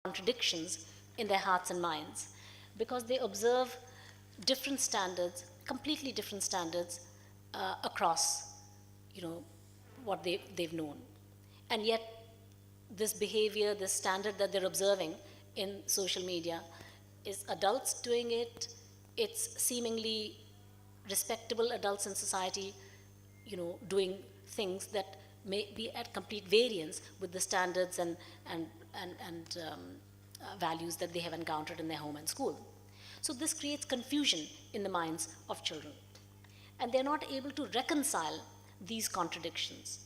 contradictions in their hearts and minds, because they observe different standards, completely different standards across, what they've known. And yet, this behavior, this standard that they're observing in social media is adults doing it. It's seemingly respectable adults in society, doing things that may be at complete variance with the standards and values that they have encountered in their home and school. So this creates confusion in the minds of children, and they're not able to reconcile these contradictions.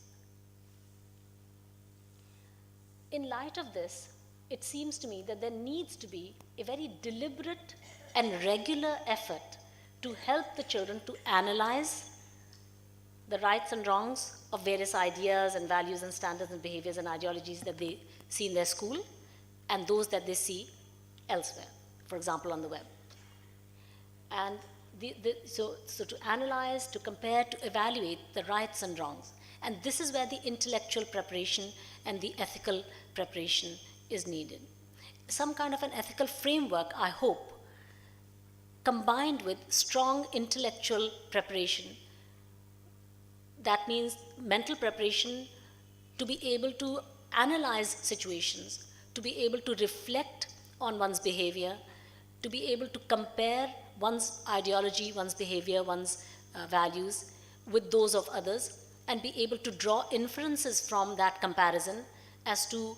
In light of this, it seems to me that there needs to be a very deliberate and regular effort to help the children to analyze the rights and wrongs of various ideas and values and standards and behaviors and ideologies that they see in their school and those that they see elsewhere, for example, on the web. And so to analyze, to compare, to evaluate the rights and wrongs. And this is where the intellectual preparation and the ethical preparation is needed. Some kind of an ethical framework, I hope, combined with strong intellectual preparation. That means mental preparation to be able to analyze situations, to be able to reflect on one's behavior, to be able to compare one's ideology, one's behavior, one's values with those of others, and be able to draw inferences from that comparison as to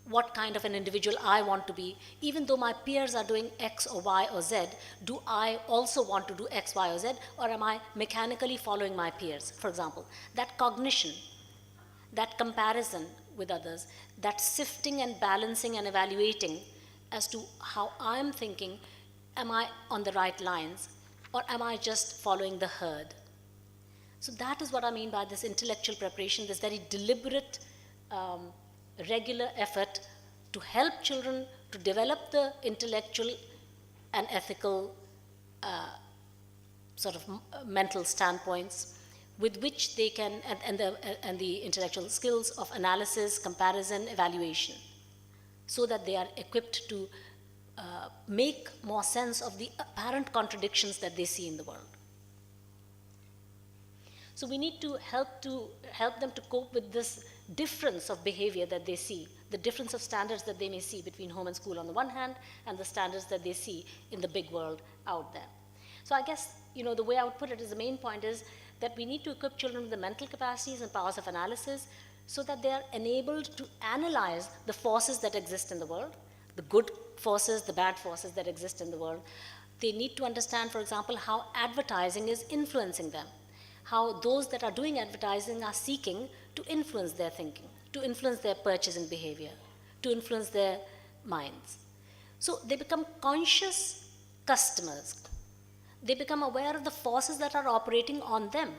what kind of an individual I want to be. Even though my peers are doing X or Y or Z, do I also want to do X, Y, or Z, or am I mechanically following my peers, for example? That cognition, that comparison with others, that sifting and balancing and evaluating as to how I'm thinking, am I on the right lines, or am I just following the herd? So that is what I mean by this intellectual preparation, this very deliberate, regular effort to help children to develop the intellectual and ethical sort of mental standpoints with which they can, and the intellectual skills of analysis, comparison, evaluation, so that they are equipped to make more sense of the apparent contradictions that they see in the world. So we need to help them to cope with this difference of behavior that they see, the difference of standards that they may see between home and school on the one hand, and the standards that they see in the big world out there. So I guess, the way I would put it is, the main point is that we need to equip children with the mental capacities and powers of analysis so that they are enabled to analyze the forces that exist in the world, the good forces, the bad forces that exist in the world. They need to understand, for example, how advertising is influencing them, how those that are doing advertising are seeking to influence their thinking, to influence their purchasing behavior, to influence their minds. So they become conscious customers. They become aware of the forces that are operating on them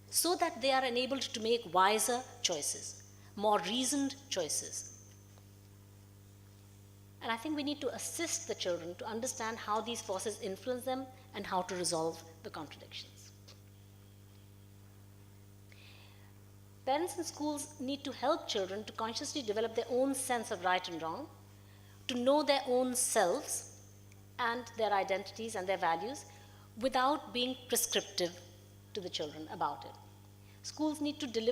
so that they are enabled to make wiser choices, more reasoned choices. And I think we need to assist the children to understand how these forces influence them and how to resolve the contradictions. Parents and schools need to help children to consciously develop their own sense of right and wrong, to know their own selves and their identities and their values without being prescriptive to the children about it. Schools need to very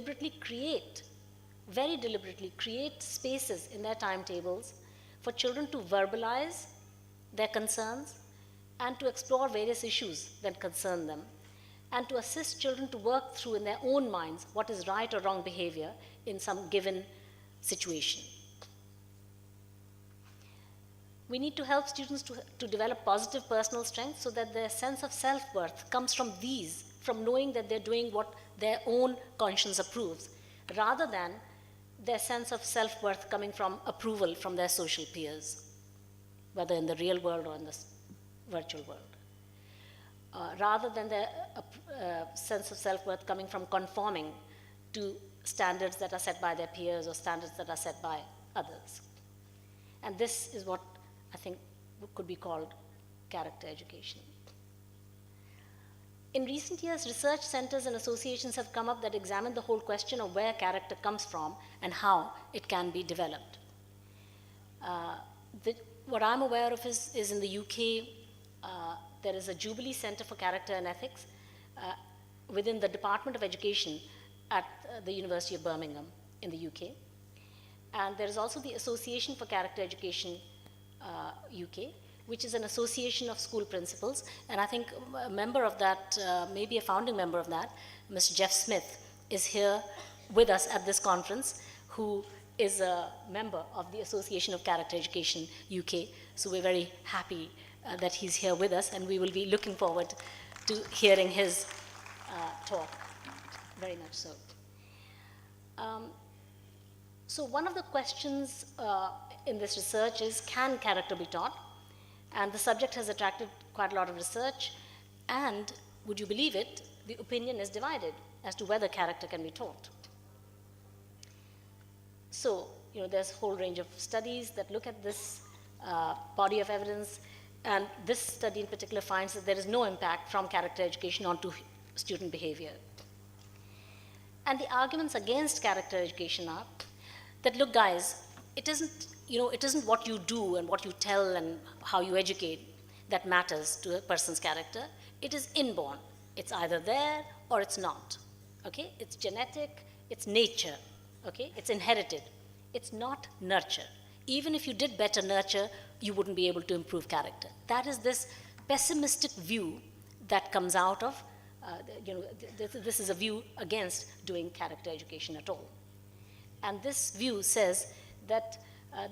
deliberately create spaces in their timetables for children to verbalize their concerns and to explore various issues that concern them, and to assist children to work through in their own minds what is right or wrong behavior in some given situation. We need to help students to develop positive personal strength so that their sense of self-worth comes from knowing that they're doing what their own conscience approves, rather than their sense of self-worth coming from approval from their social peers, whether in the real world or in the virtual world. Rather than their sense of self-worth coming from conforming to standards that are set by their peers or standards that are set by others. And this is what I think could be called character education. In recent years, research centers and associations have come up that examine the whole question of where character comes from and how it can be developed. What I'm aware of is in the UK, there is a Jubilee Center for Character and Ethics within the Department of Education at the University of Birmingham in the UK. And there is also the Association for Character Education UK, which is an association of school principals. And I think a member of that, maybe a founding member of that, Mr. Jeff Smith, is here with us at this conference, who is a member of the Association of Character Education UK. So we're very happy that he's here with us, and we will be looking forward to hearing his talk, very much so. So one of the questions in this research is, can character be taught? And the subject has attracted quite a lot of research, and would you believe it, the opinion is divided as to whether character can be taught. So, there's a whole range of studies that look at this body of evidence, and this study in particular finds that there is no impact from character education onto student behavior. And the arguments against character education are that, look guys, it isn't what you do and what you tell and how you educate that matters to a person's character. It is inborn. It's either there or it's not. Okay? It's genetic, it's nature. Okay? It's inherited. It's not nurture. Even if you did better nurture, you wouldn't be able to improve character. That is this pessimistic view that comes out of, this is a view against doing character education at all. And this view says that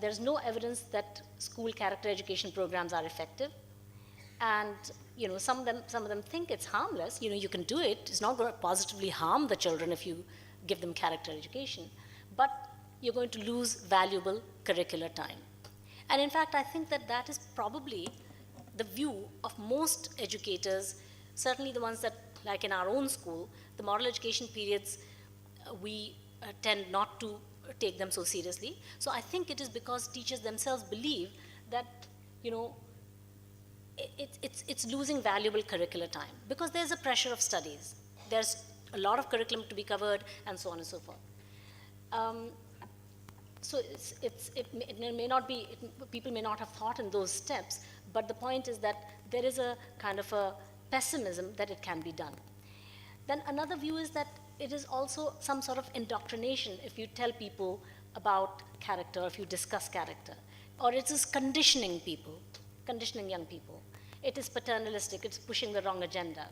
there's no evidence that school character education programs are effective. And some of them think it's harmless. You can do it. It's not going to positively harm the children if you give them character education. But you're going to lose valuable curricular time. And in fact, I think that is probably the view of most educators, certainly the ones that, like in our own school, the model education periods, we tend not to take them so seriously. So I think it is because teachers themselves believe that, it's losing valuable curricular time, because there's a pressure of studies. There's a lot of curriculum to be covered, and so on and so forth. So it may not be, people may not have thought in those steps, but the point is that there is a kind of a pessimism that it can be done. Then another view is that it is also some sort of indoctrination if you tell people about character, if you discuss character, or it is conditioning young people. It is paternalistic, it's pushing the wrong agenda.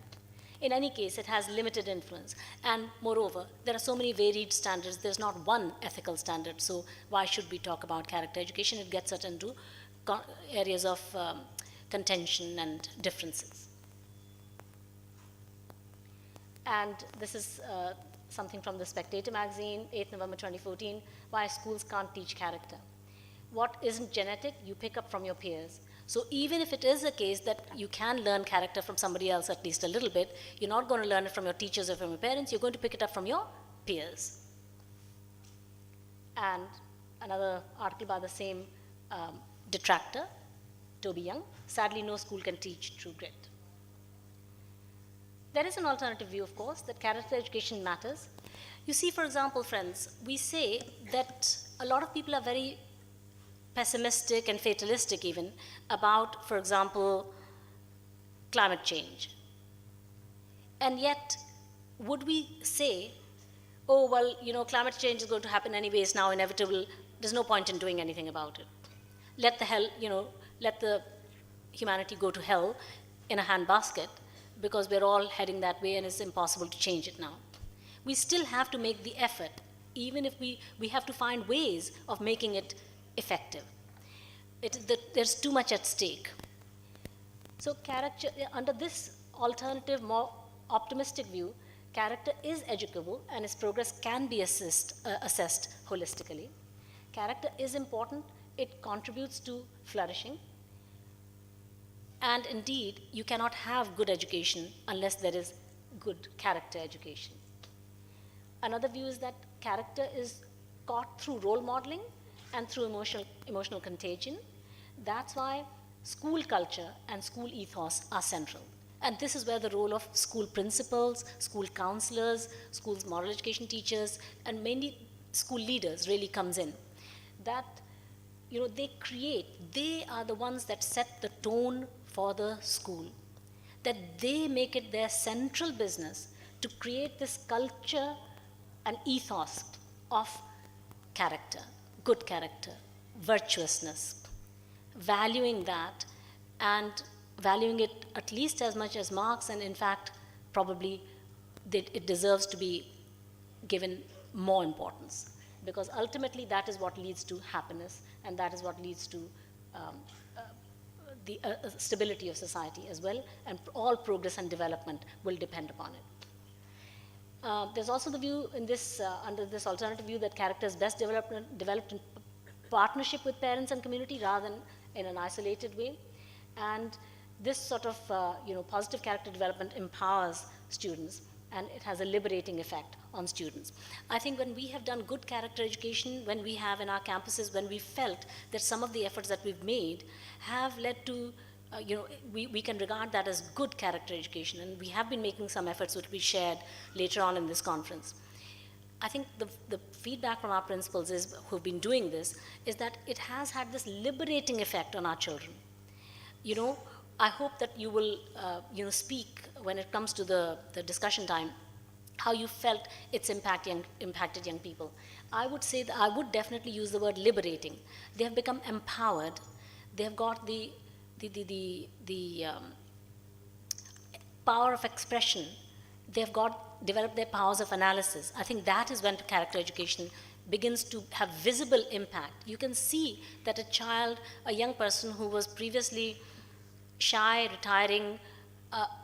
In any case, it has limited influence. And moreover, there are so many varied standards. There's not one ethical standard. So why should we talk about character education? It gets us into areas of contention and differences. And this is something from the Spectator magazine, 8 November 2014, why schools can't teach character. What isn't genetic, you pick up from your peers. So even if it is a case that you can learn character from somebody else at least a little bit, you're not going to learn it from your teachers or from your parents, you're going to pick it up from your peers. And another article by the same detractor, Toby Young, sadly no school can teach true grit. There is an alternative view, of course, that character education matters. You see, for example, friends, we say that a lot of people are very pessimistic and fatalistic even about, for example, climate change. And yet, would we say, oh, well, climate change is going to happen anyway, it's now inevitable, there's no point in doing anything about it. Let the humanity go to hell in a handbasket, because we're all heading that way and it's impossible to change it now. We still have to make the effort, even if we have to find ways of making it effective. There's too much at stake. So character, under this alternative, more optimistic view, character is educable and its progress can be assessed holistically. Character is important, it contributes to flourishing. And indeed, you cannot have good education unless there is good character education. Another view is that character is caught through role modeling and through emotional contagion. That's why school culture and school ethos are central. And this is where the role of school principals, school counselors, schools moral education teachers, and mainly school leaders really comes in. That they are the ones that set the tone for the school, that they make it their central business to create this culture and ethos of character, good character, virtuousness, valuing that, and valuing it at least as much as Marx, and in fact, probably it deserves to be given more importance, because ultimately that is what leads to happiness, and that is what leads to the stability of society as well, and all progress and development will depend upon it. There's also the view in this, under this alternative view, that character is best developed in partnership with parents and community rather than in an isolated way. And this sort of positive character development empowers students, and it has a liberating effect on students. I think when we have done good character education, when we have in our campuses, when we felt that some of the efforts that we've made have led to, we can regard that as good character education, and we have been making some efforts which we shared later on in this conference. I think the feedback from our principals who've been doing this is that it has had this liberating effect on our children. I hope that you will speak when it comes to the discussion time, how you felt it's impacted young people. I would say that I would definitely use the word liberating. They have become empowered. They have got the power of expression. They have developed their powers of analysis. I think that is when character education begins to have visible impact. You can see that a young person who was previously shy, retiring,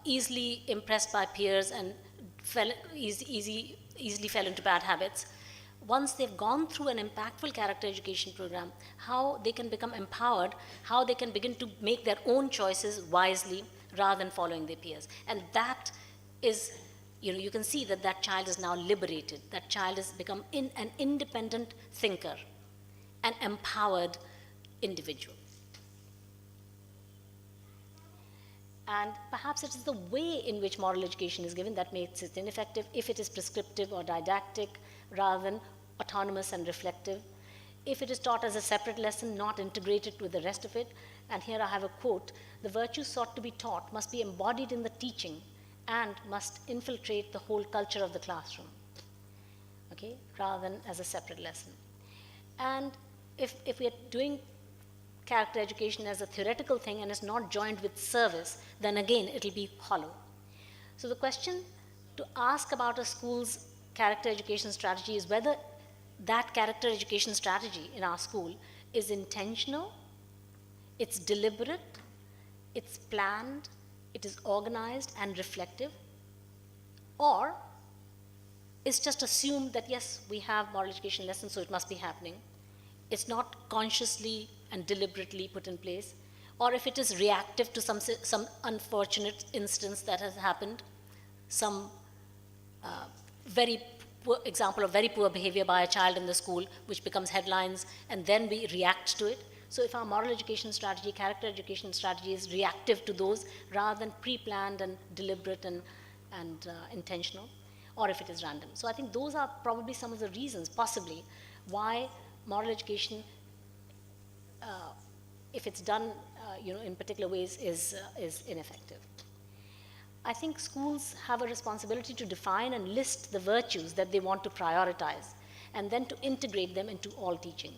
easily impressed by peers, and easily fell into bad habits, once they've gone through an impactful character education program, how they can become empowered, how they can begin to make their own choices wisely rather than following their peers. And that is, you can see that child is now liberated. That child has become an independent thinker, an empowered individual. And perhaps it is the way in which moral education is given that makes it ineffective, if it is prescriptive or didactic rather than autonomous and reflective. If it is taught as a separate lesson, not integrated with the rest of it. And here I have a quote: "The virtues sought to be taught must be embodied in the teaching and must infiltrate the whole culture of the classroom," okay, rather than as a separate lesson. And if we are doing character education as a theoretical thing and is not joined with service, then again it'll be hollow. So the question to ask about a school's character education strategy is whether that character education strategy in our school is intentional, it's deliberate, it's planned, it is organized and reflective, or it's just assumed that yes, we have moral education lessons, so it must be happening. It's not consciously and deliberately put in place, or if it is reactive to some unfortunate instance that has happened, some very poor example of very poor behavior by a child in the school, which becomes headlines, and then we react to it. So if our moral education strategy, character education strategy is reactive to those rather than pre-planned and deliberate and intentional, or if it is random. So I think those are probably some of the reasons, possibly, why moral education, if it's done in particular ways, is ineffective. I think schools have a responsibility to define and list the virtues that they want to prioritize, and then to integrate them into all teaching,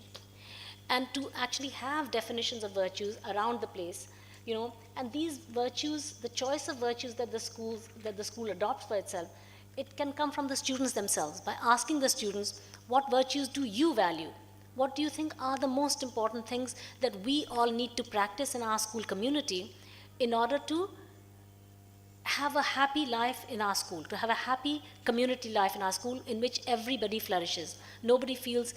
and to actually have definitions of virtues around the place, and these virtues, the choice of virtues that the school adopts for itself, it can come from the students themselves, by asking the students, what virtues do you value? What do you think are the most important things that we all need to practice in our school community in order to have a happy life in our school, to have a happy community life in our school in which everybody flourishes, nobody feels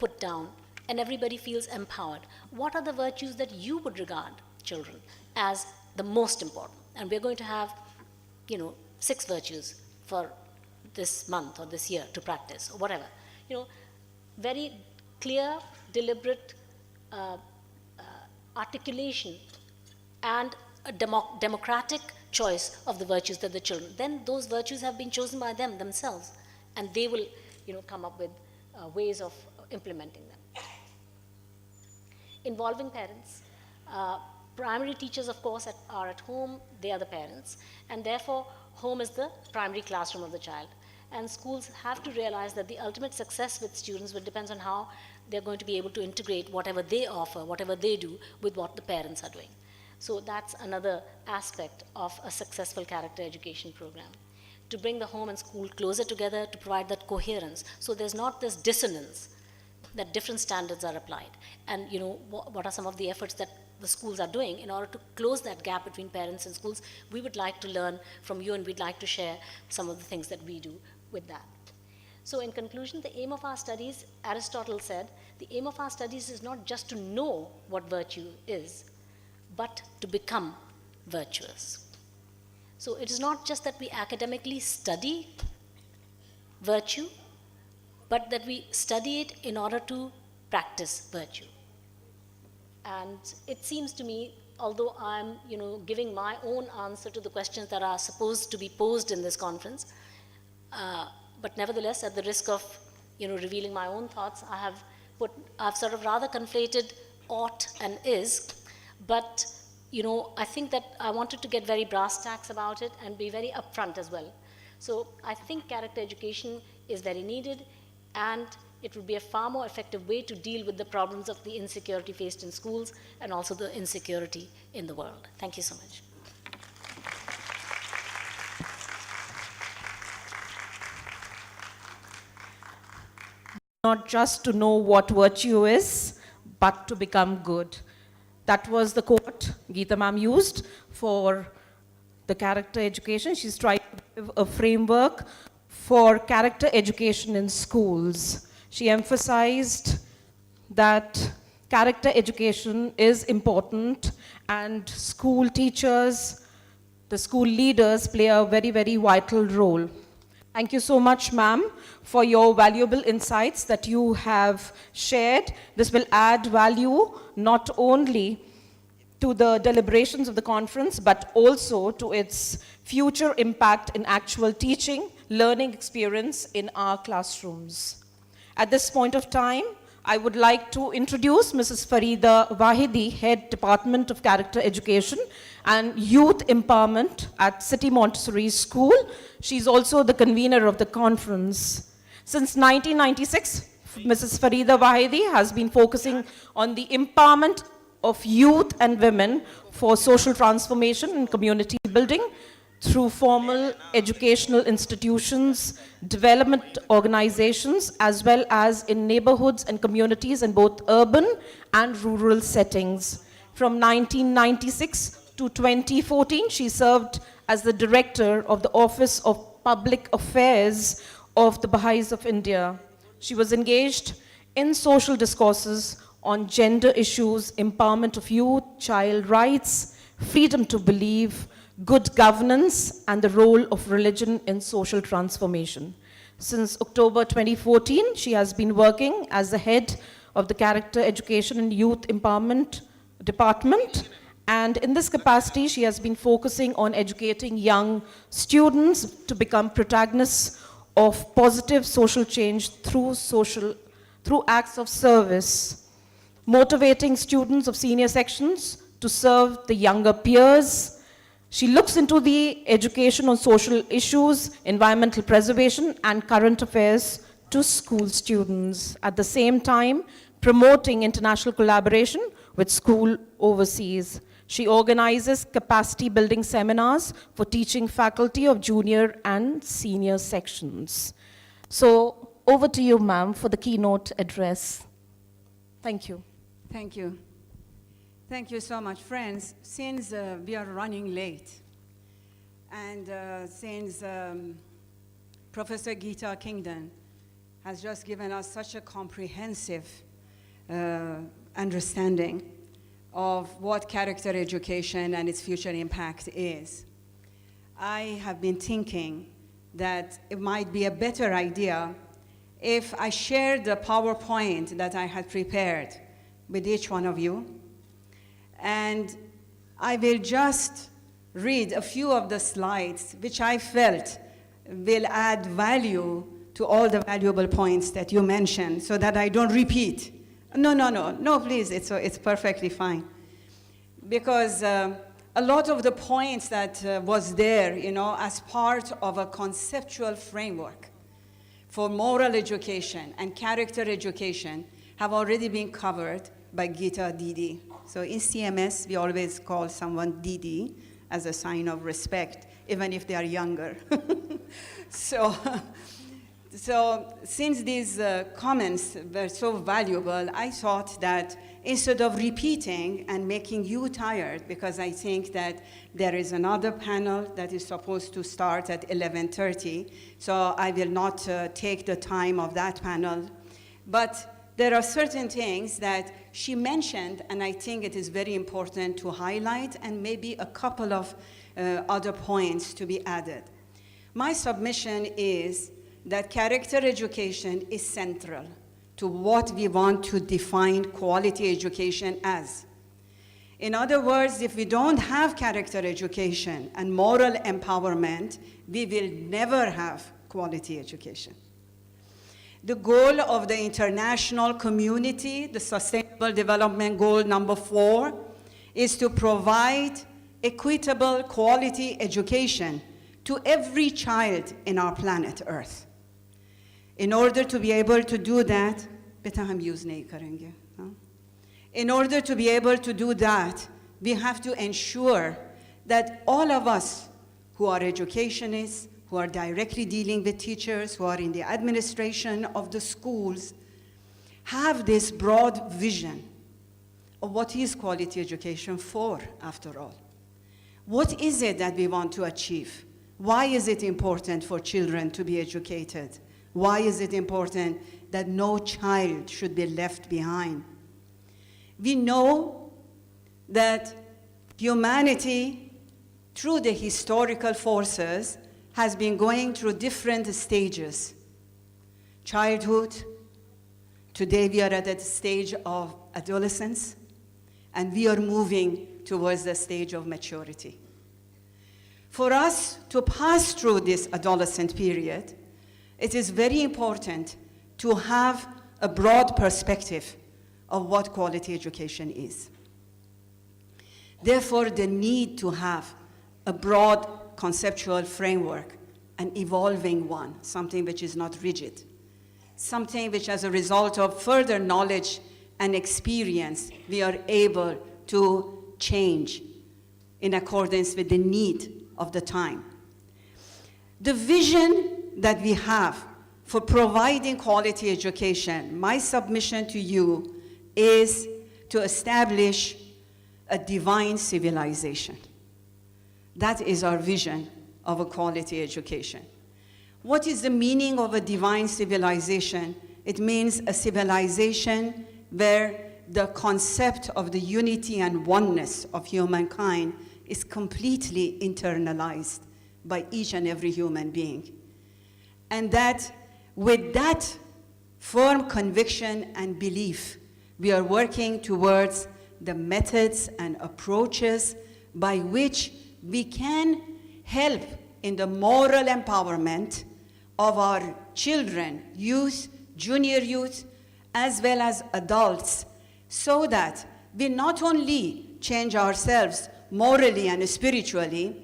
put down, and everybody feels empowered? What are the virtues that you would regard, children, as the most important? And we're going to have, 6 virtues for this month or this year to practice, or whatever. Very clear, deliberate articulation and a democratic choice of the virtues that the children, then those virtues have been chosen by them themselves, and they will come up with ways of implementing them. involving parents. Primary teachers, of course, are at home, they are the parents, and therefore home is the primary classroom of the child. And schools have to realize that the ultimate success with students will depend on how they're going to be able to integrate whatever they offer, whatever they do, with what the parents are doing. So that's another aspect of a successful character education program, to bring the home and school closer together, to provide that coherence, so there's not this dissonance that different standards are applied. And what are some of the efforts that the schools are doing in order to close that gap between parents and schools? We would like to learn from you, and we'd like to share some of the things that we do with that. So in conclusion, the aim of our studies, Aristotle said, the aim of our studies is not just to know what virtue is, but to become virtuous. So it is not just that we academically study virtue, but that we study it in order to practice virtue. And it seems to me, although I'm giving my own answer to the questions that are supposed to be posed in this conference, but nevertheless, at the risk of revealing my own thoughts, I've sort of rather conflated ought and is, but I think that I wanted to get very brass tacks about it and be very upfront as well. So I think character education is very needed, and it would be a far more effective way to deal with the problems of the insecurity faced in schools and also the insecurity in the world. Thank you so much. Not just to know what virtue is, but to become good. That was the quote Geeta ma'am used for the character education. She's trying to give a framework for character education in schools. She emphasized that character education is important, and school teachers, the school leaders play a very, very vital role. Thank you so much, ma'am, for your valuable insights that you have shared. This will add value not only to the deliberations of the conference, but also to its future impact in actual teaching, learning experience in our classrooms. At this point of time, I would like to introduce Mrs. Farida Wahidi, Head Department of Character Education and Youth Empowerment at City Montessori School. She's also the convener of the conference. Since 1996, Mrs. Farida Wahidi has been focusing on the empowerment of youth and women for social transformation and community building through formal educational institutions, development organizations, as well as in neighborhoods and communities in both urban and rural settings. From 1996 to 2014, she served as the director of the Office of Public Affairs of the Baha'is of India. She was engaged in social discourses on gender issues, empowerment of youth, child rights, freedom to believe, good governance, and the role of religion in social transformation. Since October 2014, she has been working as the head of the Character Education and Youth Empowerment Department. And in this capacity, she has been focusing on educating young students to become protagonists of positive social change through acts of service, motivating students of senior sections to serve the younger peers. She looks into the education on social issues, environmental preservation, and current affairs to school students. At the same time, promoting international collaboration with school overseas. She organizes capacity building seminars for teaching faculty of junior and senior sections. So over to you, ma'am, for the keynote address. Thank you. Thank you. Thank you so much, friends. Since we are running late, and since Professor Geeta Kingdon has just given us such a comprehensive understanding of what character education and its future impact is, I have been thinking that it might be a better idea if I shared the PowerPoint that I had prepared with each one of you. And I will just read a few of the slides which I felt will add value to all the valuable points that you mentioned, so that I don't repeat No, please, it's perfectly fine. Because a lot of the points that was there, as part of a conceptual framework for moral education and character education have already been covered by Gita Didi. So in CMS, we always call someone Didi as a sign of respect, even if they are younger. So since these comments were so valuable, I thought that instead of repeating and making you tired, because I think that there is another panel that is supposed to start at 11:30, so I will not take the time of that panel. But there are certain things that she mentioned, and I think it is very important to highlight, and maybe a couple of other points to be added. My submission is that character education is central to what we want to define quality education as. In other words, if we don't have character education and moral empowerment, we will never have quality education. The goal of the international community, the Sustainable Development Goal number 4, is to provide equitable quality education to every child in our planet Earth. In order to be able to do that, in order to be able to do that, we have to ensure that all of us who are educationists, who are directly dealing with teachers, who are in the administration of the schools, have this broad vision of what is quality education for, after all. What is it that we want to achieve? Why is it important for children to be educated? Why is it important that no child should be left behind? We know that humanity, through the historical forces, has been going through different stages. Childhood, today we are at the stage of adolescence, and we are moving towards the stage of maturity. For us to pass through this adolescent period, it is very important to have a broad perspective of what quality education is. Therefore, the need to have a broad conceptual framework, an evolving one, something which is not rigid, something which as a result of further knowledge and experience, we are able to change in accordance with the need of the time. The vision that we have for providing quality education, my submission to you is to establish a divine civilization. That is our vision of a quality education. What is the meaning of a divine civilization? It means a civilization where the concept of the unity and oneness of humankind is completely internalized by each and every human being. And that with that firm conviction and belief, we are working towards the methods and approaches by which we can help in the moral empowerment of our children, youth, junior youth, as well as adults, so that we not only change ourselves morally and spiritually,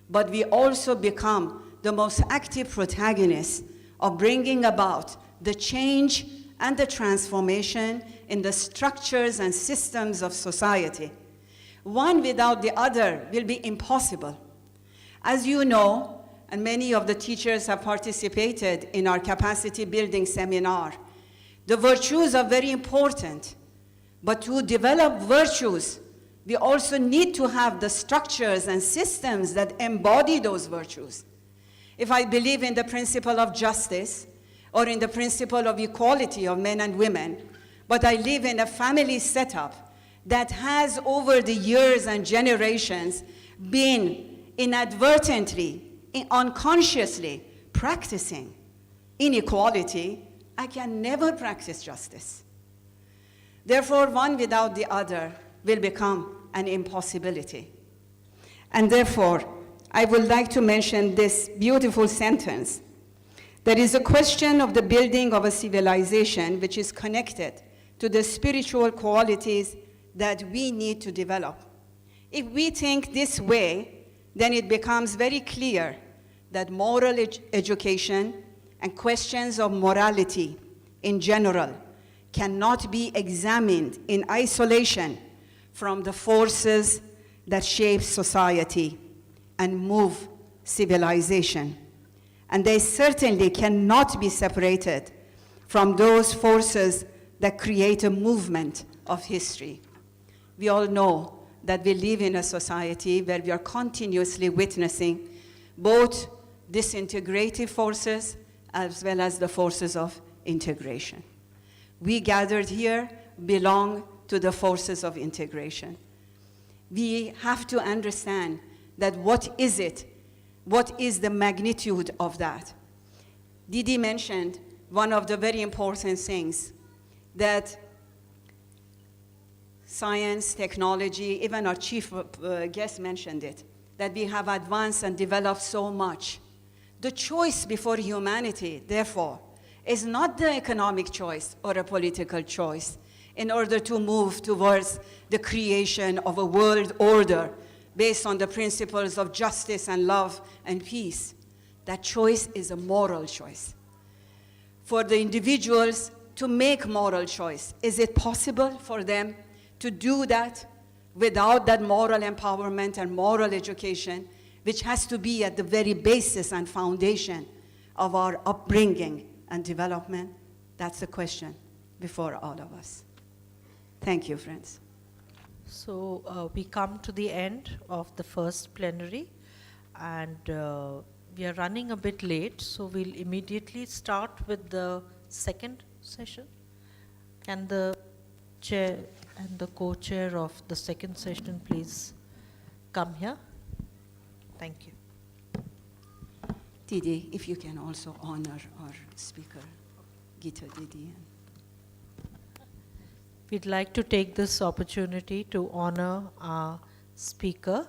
but we also become the most active protagonists of bringing about the change and the transformation in the structures and systems of society. One without the other will be impossible. As you know, and many of the teachers have participated in our capacity building seminar, the virtues are very important, but to develop virtues, we also need to have the structures and systems that embody those virtues. If I believe in the principle of justice or in the principle of equality of men and women, but I live in a family setup that has over the years and generations been inadvertently, unconsciously practicing inequality, I can never practice justice. Therefore, one without the other will become an impossibility. And therefore, I would like to mention this beautiful sentence. There is a question of the building of a civilization which is connected to the spiritual qualities that we need to develop. If we think this way, then it becomes very clear that moral education and questions of morality in general cannot be examined in isolation from the forces that shape society and move civilization. And they certainly cannot be separated from those forces that create a movement of history. We all know that we live in a society where we are continuously witnessing both disintegrative forces as well as the forces of integration. We gathered here belong to the forces of integration. We have to understand that what is it? What is the magnitude of that? Didi mentioned one of the very important things, that science, technology, even our chief guest mentioned it, that we have advanced and developed so much. The choice before humanity, therefore, is not the economic choice or a political choice in order to move towards the creation of a world order based on the principles of justice and love and peace. That choice is a moral choice. For the individuals to make moral choice, is it possible for them to do that without that moral empowerment and moral education, which has to be at the very basis and foundation of our upbringing and development? That's the question before all of us. Thank you, friends. So we come to the end of the first plenary, and we are running a bit late, so we'll immediately start with the second session. Can the chair and the co-chair of the second session please come here? Thank you. Didi, if you can also honor our speaker, Gita Didi. We'd like to take this opportunity to honor our speaker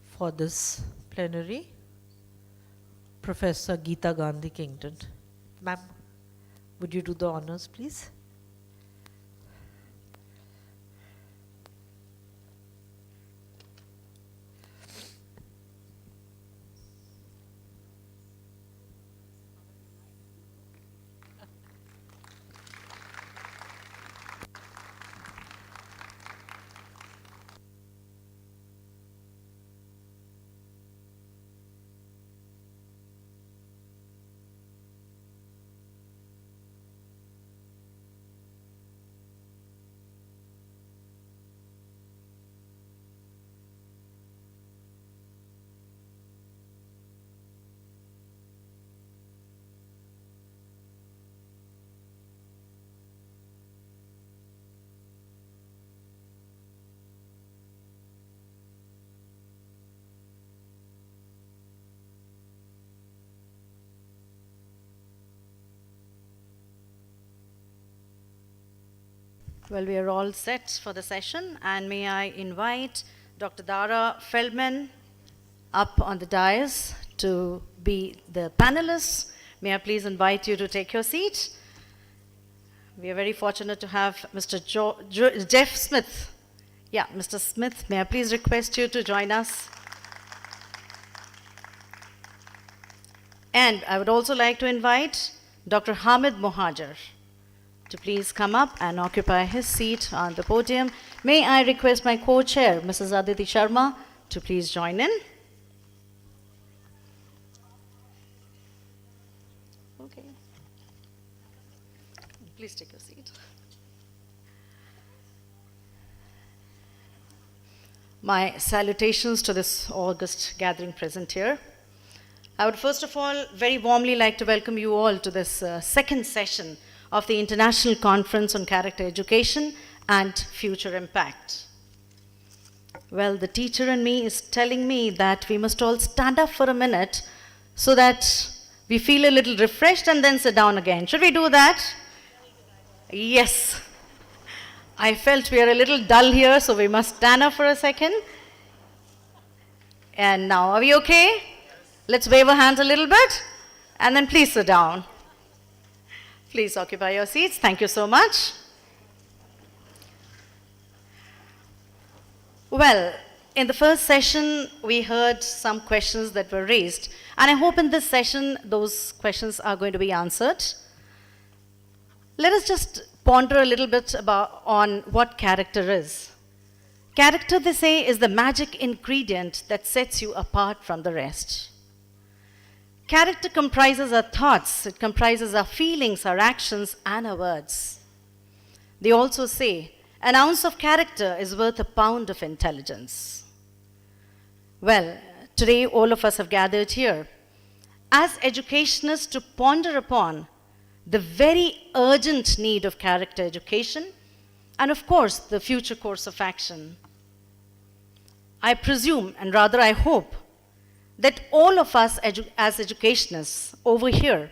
for this plenary, Professor Geeta Gandhi Kington. Ma'am, would you do the honors, please? Well, we are all set for the session, and may I invite Dr. Dara Feldman up on the dais to be the panelist. May I please invite you to take your seat? We are very fortunate to have Mr. Jeff Smith. Yeah, Mr. Smith, may I please request you to join us? And I would also like to invite Dr. Hamid Mohajer to please come up and occupy his seat on the podium. May I request my co-chair, Mrs. Aditi Sharma, to please join in. Okay. Please take your seat. My salutations to this august gathering present here. I would first of all very warmly like to welcome you all to this second session of the International Conference on Character Education and Future Impact. Well, the teacher in me is telling me that we must all stand up for a minute so that we feel a little refreshed and then sit down again. Should we do that? Yes. I felt we are a little dull here, so we must stand up for a second. And now, are we okay? Let's wave our hands a little bit, and then please sit down. Please occupy your seats. Thank you so much. Well, in the first session, we heard some questions that were raised, and I hope in this session, those questions are going to be answered. Let us just ponder a little bit on what character is. Character, they say, is the magic ingredient that sets you apart from the rest. Character comprises our thoughts, it comprises our feelings, our actions, and our words. They also say, an ounce of character is worth a pound of intelligence. Well, today all of us have gathered here as educationists to ponder upon the very urgent need of character education and, of course, the future course of action. I presume, and rather I hope, that all of us as educationists over here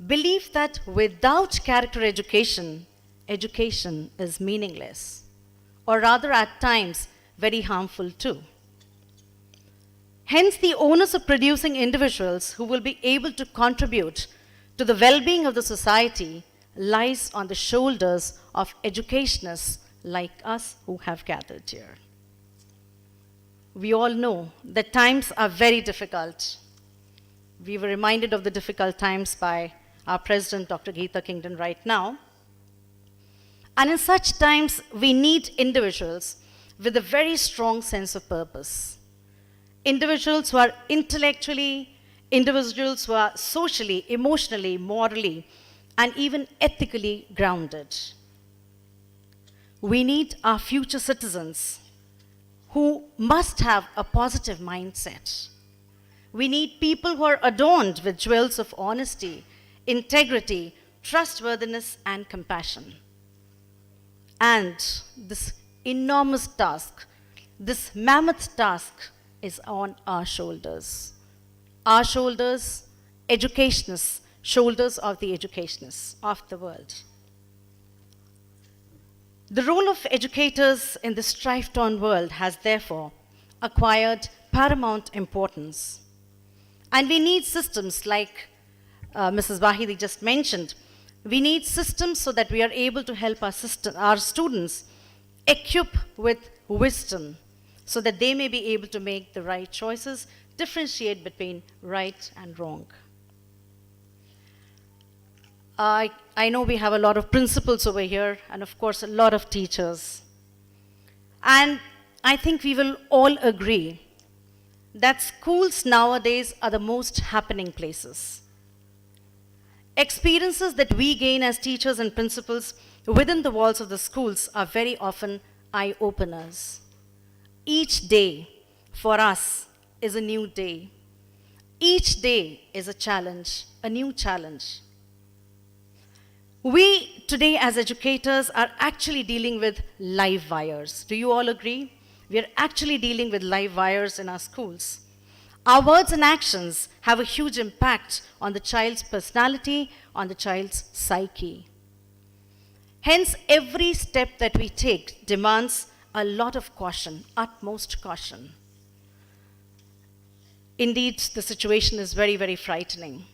believe that without character education, education is meaningless, or rather at times very harmful too. Hence, the onus of producing individuals who will be able to contribute to the well-being of the society lies on the shoulders of educationists like us who have gathered here. We all know that times are very difficult. We were reminded of the difficult times by our President, Dr. Geeta Kingdon, right now. And in such times, we need individuals with a very strong sense of purpose. Individuals who are intellectually, individuals who are socially, emotionally, morally, and even ethically grounded. We need our future citizens who must have a positive mindset. We need people who are adorned with jewels of honesty, integrity, trustworthiness, and compassion. And this enormous task, this mammoth task, is on our shoulders. Our shoulders, educationists, shoulders of the educationists of the world. The role of educators in this strife-torn world has therefore acquired paramount importance. And we need systems like Mrs. Wahidi just mentioned. We need systems so that we are able to help our students equip with wisdom so that they may be able to make the right choices, differentiate between right and wrong. I know we have a lot of principals over here and of course a lot of teachers. And I think we will all agree that schools nowadays are the most happening places. Experiences that we gain as teachers and principals within the walls of the schools are very often eye-openers. Each day for us is a new day. Each day is a challenge, a new challenge. We today as educators are actually dealing with live wires. Do you all agree? We are actually dealing with live wires in our schools. Our words and actions have a huge impact on the child's personality, on the child's psyche. Hence, every step that we take demands a lot of caution, utmost caution. Indeed, the situation is very, very frightening.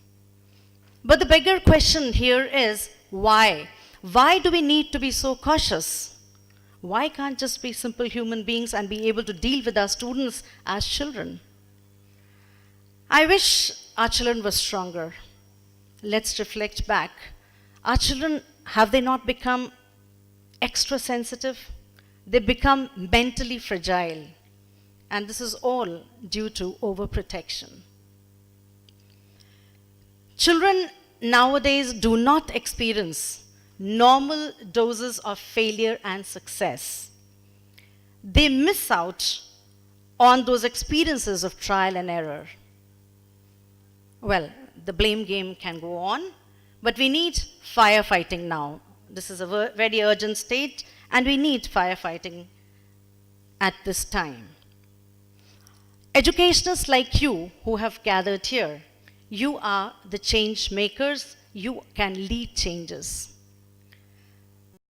But the bigger question here is, why? Why do we need to be so cautious? Why can't just be simple human beings and be able to deal with our students as children? I wish our children were stronger. Let's reflect back. Our children, have they not become extra sensitive? They become mentally fragile. And this is all due to overprotection. Children nowadays do not experience normal doses of failure and success. They miss out on those experiences of trial and error. Well, the blame game can go on, but we need firefighting now. This is a very urgent state, and we need firefighting at this time. Educationists like you who have gathered here, you are the change makers, you can lead changes.